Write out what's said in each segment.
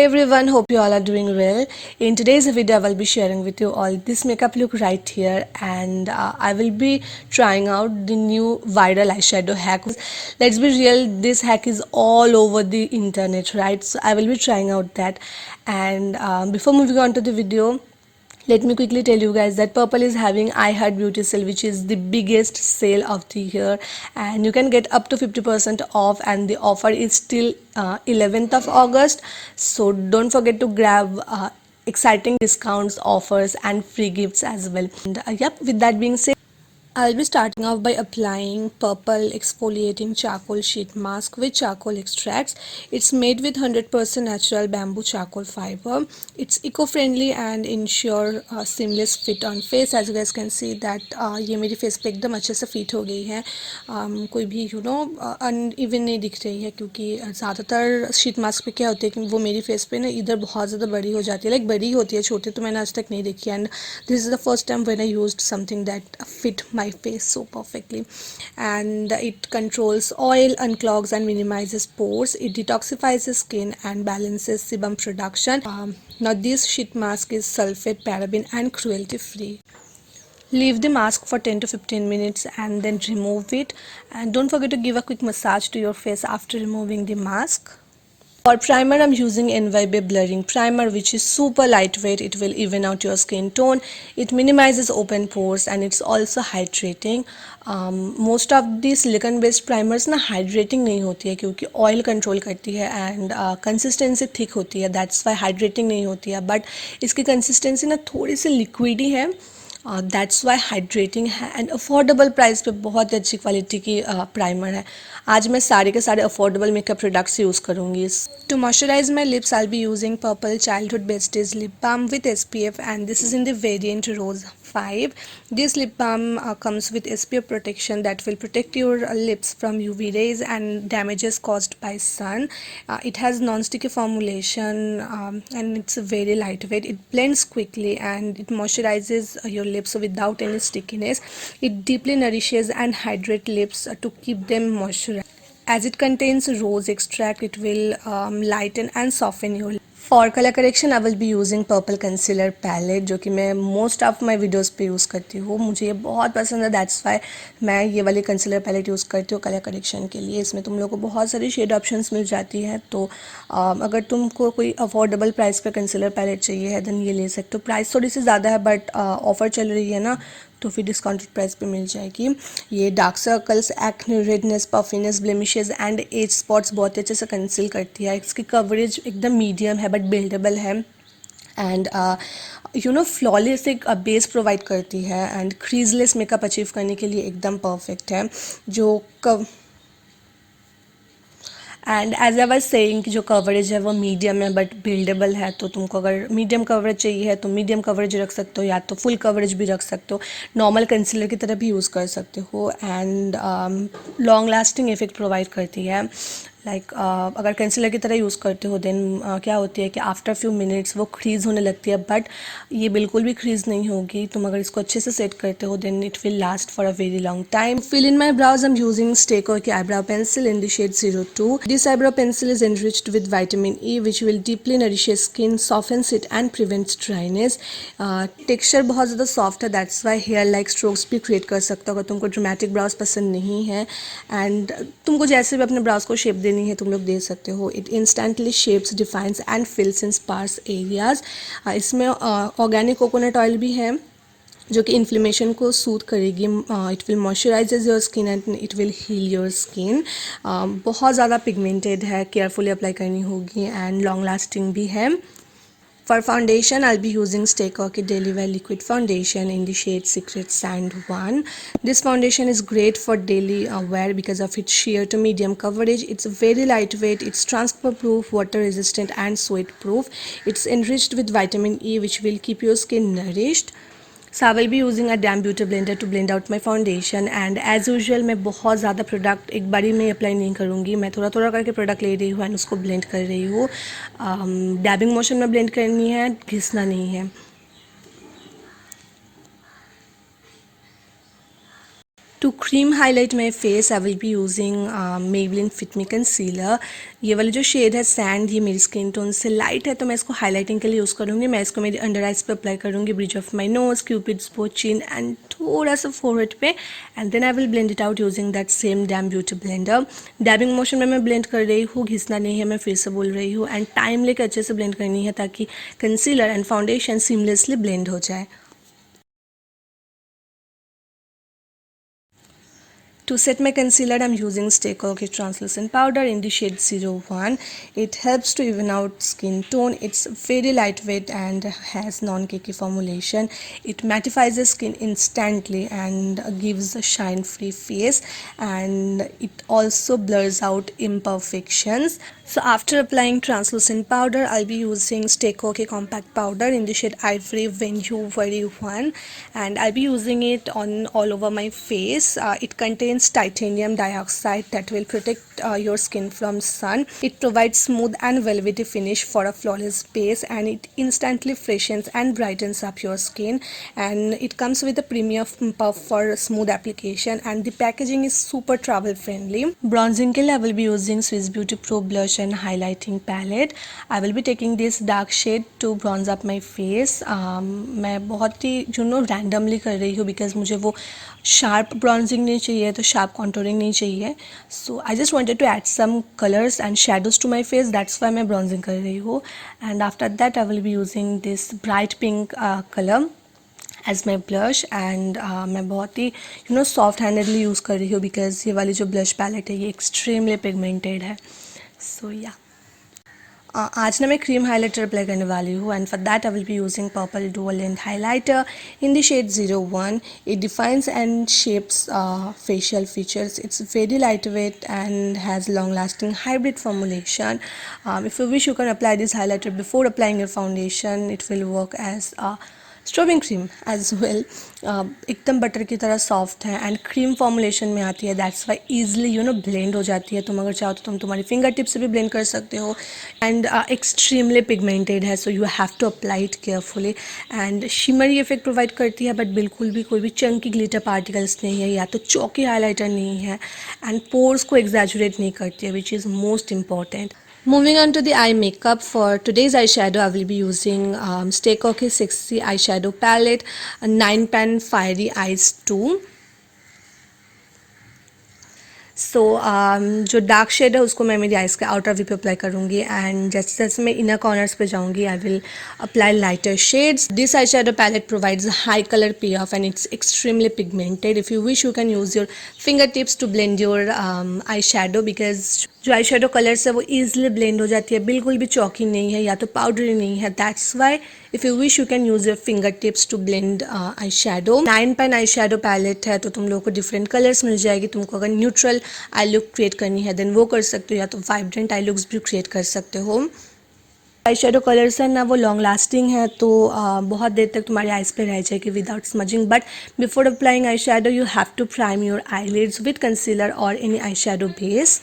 everyone, hope you all are doing well. In today's video I will be sharing with you all this makeup look right here, and I will be trying out the new viral eyeshadow hack. Let's be real, this hack is all over the internet, right? So I will be trying out that, and before moving on to the video, let me quickly tell you guys that Purple is having I Heart Beauty sale, which is the biggest sale of the year, and you can get up to 50% off, and the offer is till 11th of August. So don't forget to grab exciting discounts, offers and free gifts as well. And yep, with that being said, I'll be starting off by applying Purple exfoliating charcoal sheet mask with charcoal extracts. It's made with 100% natural bamboo charcoal fiber. It's eco-friendly and ensure seamless fit on face. As you guys can see that ये मेरी face पे एकदम अच्छे से fit हो गई है. कोई भी अनइवन नहीं दिख रही है, क्योंकि ज़्यादातर शीट मास्क पे क्या होता है कि वो मेरी फेस पे ना इधर बहुत ज़्यादा बड़ी हो जाती है, लाइक बड़ी होती है, छोटी तो मैंने आज तक नहीं देखी. And this is the first time when I used something that fit my face so perfectly. And it controls oil, unclogs and minimizes pores. It detoxifies the skin and balances sebum production. Now this sheet mask is sulfate, paraben and cruelty free. Leave the mask for 10 to 15 minutes and then remove it, and don't forget to give a quick massage to your face after removing the mask. For primer, I'm using NYB Blurring Primer, which is super lightweight. It will even out your skin tone. It minimizes open pores and it's also hydrating. Most of the silicone based primers ना hydrating नहीं होती है, क्योंकि oil control करती है and consistency thick होती है. That's why hydrating नहीं होती है. But इसकी consistency ना थोड़ी सी liquid ही है. दैट्स वाई हाइड्रेटिंग है एंड अफोर्डेबल प्राइस पे बहुत अच्छी क्वालिटी की प्राइमर है. आज मैं सारे के सारे अफोर्डेबल मेकअप प्रोडक्ट्स यूज़ करूँगी. To moisturize my lips I be using purple childhood besties lip balm with SPF, and this is in the variant Rose 5. This lip balm comes with SPF protection that will protect your lips from UV rays and damages caused by sun. It has non-sticky formulation and it's very lightweight. It blends quickly and it moisturizes your lips without any stickiness. It deeply nourishes and hydrates lips to keep them moisturized. As it contains rose extract, it will lighten and soften your lips. For colour correction I will be using purple concealer palette, जो कि मैं most of my videos पे use करती हूँ. मुझे ये बहुत पसंद है, दैट्स वाई मैं ये वाली कंसीलर पैलेट यूज़ करती हूँ कलर करेक्शन के लिए. इसमें तुम लोग को बहुत सारी शेड ऑप्शंस मिल जाती है. तो अगर तुमको कोई अफोर्डेबल प्राइस पे कंसीलर पैलेट चाहिए है देन ये ले सकते हो. प्राइस थोड़ी सी ज़्यादा है बट ऑफ़र चल रही है ना, तो फिर डिस्काउंटेड प्राइस पे मिल जाएगी. ये dark circles, acne, redness, puffiness, blemishes and as spots बहुत अच्छे से कंसील करती है. इसकी कवरेज एकदम मीडियम है बट बिल्डेबल है. एंड फ्लॉलेस एक बेस प्रोवाइड करती है एंड क्रीजलेस मेकअप अचीव करने के लिए एकदम परफेक्ट है. And as I was saying कि जो कवरेज है वो मीडियम है बट बिल्डेबल है. तो तुमको अगर मीडियम कवरेज चाहिए है तो मीडियम कवरेज रख सकते हो, या तो फुल कवरेज भी रख सकते हो. नॉर्मल कंसीलर की तरह भी यूज़ कर सकते हो. And long lasting effect provide करती है. लाइक अगर कंसीलर की तरह यूज़ करते हो देन क्या होती है कि आफ्टर फ्यू मिनट्स वो क्रीज़ होने लगती है, बट ये बिल्कुल भी क्रीज़ नहीं होगी. तुम अगर इसको अच्छे से सेट करते हो then it will last for a very long time. Fill in my brows I am using Steco की eyebrow pencil in the shade 02. This eyebrow pencil is enriched with vitamin E, which will deeply nourish your skin, softens it and prevents dryness. Texture बहुत ज़्यादा soft है, that's why hair like strokes भी create कर सकते हो अगर तुमको dramatic browse पसंद नहीं है. एंड तुमको जैसे भी अपने ब्राउज को शेप देनी है तुम लोग दे सकते हो. It instantly shapes, defines and fills in sparse areas. इसमें ऑर्गेनिक कोकोनट ऑयल भी है जो कि इन्फ्लेमेशन को सूट करेगी. It will moisturizes your skin and it will heal your skin. बहुत ज़्यादा पिगमेंटेड है, केयरफुली अप्लाई करनी होगी एंड लॉन्ग लास्टिंग भी है. For foundation, I'll be using Stay Cocky Daily Wear Liquid Foundation in the shade Secret Sand 1. This foundation is great for daily wear because of its sheer to medium coverage. It's very lightweight, it's transfer proof, water resistant and sweat proof. It's enriched with vitamin E, which will keep your skin nourished. So I will be using a damn beauty blender to blend out my foundation. And as usual मैं बहुत ज़्यादा product एक बारी में apply नहीं करूँगी. मैं थोड़ा थोड़ा करके प्रोडक्ट ले रही हूँ एंड उसको ब्लेंड कर रही हूँ. डैबिंग मोशन में ब्लेंड करनी है, घिसना नहीं है. To cream highlight my face, I will be using Maybelline Fit Me Concealer. ये वाला जो शेड है सैंड, ये मेरी स्किन टोन से लाइट है, तो मैं इसको हाईलाइटिंग के लिए यूज़ करूँगी. मैं इसको मेरी अंडर आइज पे अप्लाई करूँगी, bridge of my nose, cupid's bow, chin and थोड़ा सा फोरहेड पे. And then I will blend it out using that same damn beauty blender. Dabbing motion में मैं ब्लेंड कर रही हूँ, घिसना नहीं है, मैं फिर से बोल रही हूँ. एंड टाइम लेकर अच्छे से ब्लेंड करनी है ताकि concealer and foundation seamlessly blend हो जाए. To set my concealer, I'm using Stay Cocky Translucent Powder in the shade 01. It helps to even out skin tone. It's very lightweight and has non-cakey formulation. It mattifies the skin instantly and gives a shine-free face, and it also blurs out imperfections. So after applying translucent powder, I'll be using Stay Cocky Compact Powder in the shade Ivory When You Worry 1, and I'll be using it on all over my face. It contains titanium dioxide that will protect your skin from sun. It provides smooth and velvety finish for a flawless base, and it instantly freshens and brightens up your skin. And it comes with a premium puff for smooth application, and the packaging is super travel friendly. Bronzing ke liye I will be using Swiss Beauty Pro Blush and Highlighting Palette. I will be taking this dark shade to bronze up my face. मैं बहुत ही randomly कर रही हूँ because मुझे वो sharp bronzing नहीं चाहिए, तो sharp contouring नहीं चाहिए. So I just wanted to add some colors and shadows to my face. That's why मैं bronzing कर रही हूँ. And after that I will be using this bright pink color as my blush. And मैं बहुत ही soft handedly use कर रही हूँ because ये वाली जो blush palette है ये extremely pigmented है. So yeah. आज ना मैं क्रीम हाइलाइटर अप्लाई करने वाली हूँ, and for that I will be using purple dual length highlighter in the shade 01. It defines and shapes facial features. It's very lightweight and has long lasting hybrid formulation. If you wish, you can apply this highlighter before applying your foundation. It will work as a strobing cream as well. एकदम butter की तरह soft है and cream formulation में आती है. That's Y easily blend हो जाती है. तुम अगर चाहो तो तुम तुम्हारी फिंगर टिप से भी ब्लेंड कर सकते हो. एंड एक्सट्रीमली पिगमेंटेड है, so you have to apply it carefully. And shimmery effect provide करती है, बट बिल्कुल भी कोई भी चंकी ग्लिटर पार्टिकल्स नहीं है, या तो चौकी हाईलाइटर नहीं है, एंड पोर्स को एग्जैजुरेट नहीं करती है, which is most important. Moving on to the eye makeup. For today's eyeshadow, I will be using Stay Cocky 60 eyeshadow palette, a 9 pan Fiery Eyes 2. सो जो डार्क शेड है उसको मैं मेरी आइज़ के आउटर वी पे अप्लाई करूँगी. And जैसे जैसे मैं इनर कॉर्नर्स पे जाऊँगी, I will apply lighter shades. This eye shadow palette provides high colour payoff and it's extremely pigmented. If you wish, you can use your finger tips to blend your eye shadow, because जो eye shadow colours है वो easily blend हो जाती है, बिल्कुल भी चौकी नहीं है या तो पाउडरी नहीं है. That's why if you wish, you can use your finger tips to blend eye shadow. 9 pan eye shadow palette है, तो तुम लोगों को डिफरेंट कलर्स मिल जाएगी. तुमको अगर न्यूट्रल आई लुक क्रिएट करनी है देन वो कर सकते हो, या तो वाइब्रेंट आई लुक्स भी क्रिएट कर सकते हो. आई शेडो कलर्स है ना, वो लॉन्ग लास्टिंग है, तो बहुत देर तक तुम्हारी आइज़ पे रह जाएगी without smudging. But before applying eye shadow, you have to prime your eye lids with concealer और एनी आई शेडो बेस.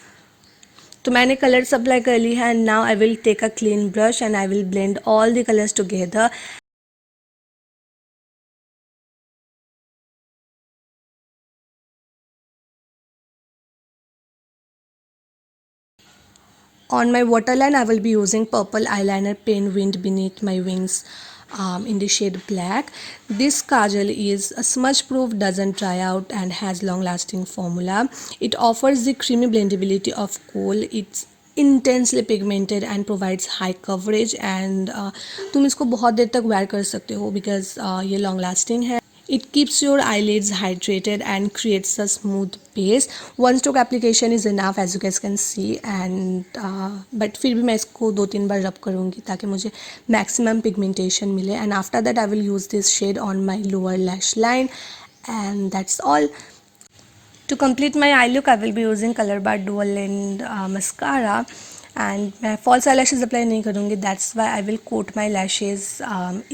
तो मैंने कलर्स अप्लाई कर ली है. And now I will take a clean brush and I will blend all the colours together. On my waterline, I will be using purple eyeliner pen Wind Beneath My Wings in the shade black. This kajal is a smudge proof, doesn't dry out, and has long lasting formula. It offers the creamy blendability of kohl. It's intensely pigmented and provides high coverage, and तुम इसको बहुत देर तक wear कर सकते हो because ये long lasting है. It keeps your eyelids hydrated and creates a smooth base. One stroke application is enough, as you guys can see. And but फिर भी मैं इसको 2-3 बार रब करूँगी ताकि मुझे maximum pigmentation मिले. And after that I will use this shade on my lower lash line, and that's all. To complete my eye look, I will be using Color Bar Dual Length Mascara. And मैं false eye lashes apply नहीं करूँगी. That's why I will coat my lashes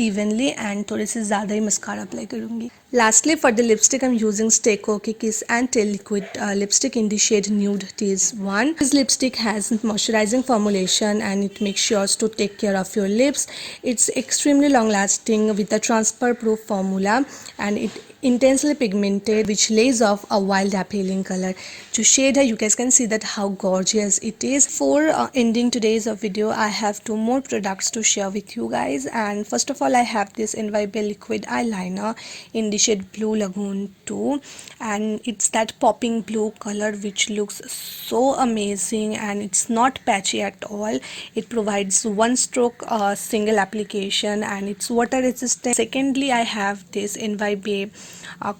evenly and थोड़े से ज़्यादा ही mascara apply करूँगी. Lastly, for the lipstick, I'm using Stay Cocky Kiss and Tell Liquid lipstick in the shade Nude Tease 1. This lipstick has moisturizing formulation and it makes sure to take care of your lips. It's extremely long lasting with a transfer proof formula, and it intensely pigmented, which lays off a wild appealing color to shade her. You guys can see that how gorgeous it is. For ending today's video, I have two more products to share with you guys. And first of all, I have this NYB liquid eyeliner in the shade Blue Lagoon 2, and it's that popping blue color which looks so amazing, and it's not patchy at all. It provides one stroke single application, and it's water resistant. Secondly, I have this NYB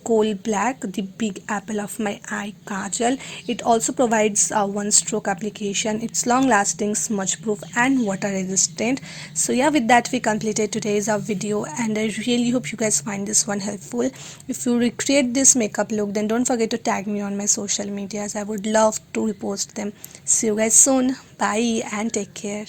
Coal Black, the big apple of my eye kajal. It also provides one stroke application. It's long lasting, smudge proof and water resistant. So yeah, with that we completed today's video, and I really hope you guys find this one helpful. If you recreate this makeup look, then don't forget to tag me on my social medias. I would love to repost them. See you guys soon. Bye and take care.